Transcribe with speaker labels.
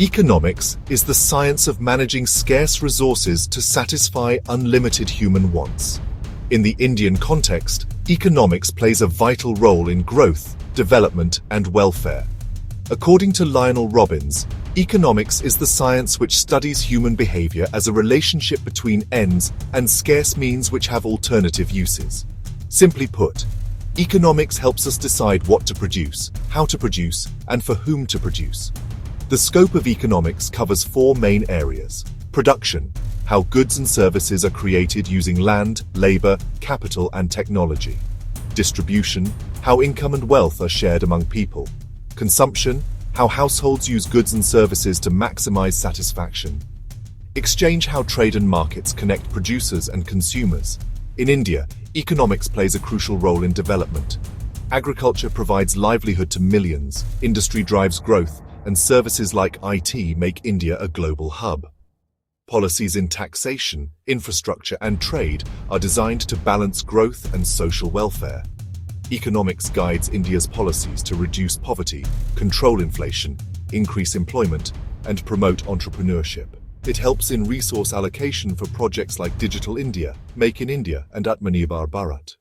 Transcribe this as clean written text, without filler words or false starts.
Speaker 1: Economics is the science of managing scarce resources to satisfy unlimited human wants. In the Indian context, economics plays a vital role in growth, development, and welfare. According to Lionel Robbins, economics is the science which studies human behavior as a relationship between ends and scarce means which have alternative uses. Simply put, economics helps us decide what to produce, how to produce, and for whom to produce. The scope of economics covers four main areas: production, how goods and services are created using land, labor, capital, and technology; distribution, how income and wealth are shared among people; consumption, how households use goods and services to maximize satisfaction; exchange, how trade and markets connect producers and consumers. In India, economics plays a crucial role in development. Agriculture provides livelihood to millions, industry drives growth, and services like IT make India a global hub. Policies in taxation, infrastructure, and trade are designed to balance growth and social welfare. Economics guides India's policies to reduce poverty, control inflation, increase employment, and promote entrepreneurship. It helps in resource allocation for projects like Digital India, Make in India, and Atmanirbhar Bharat.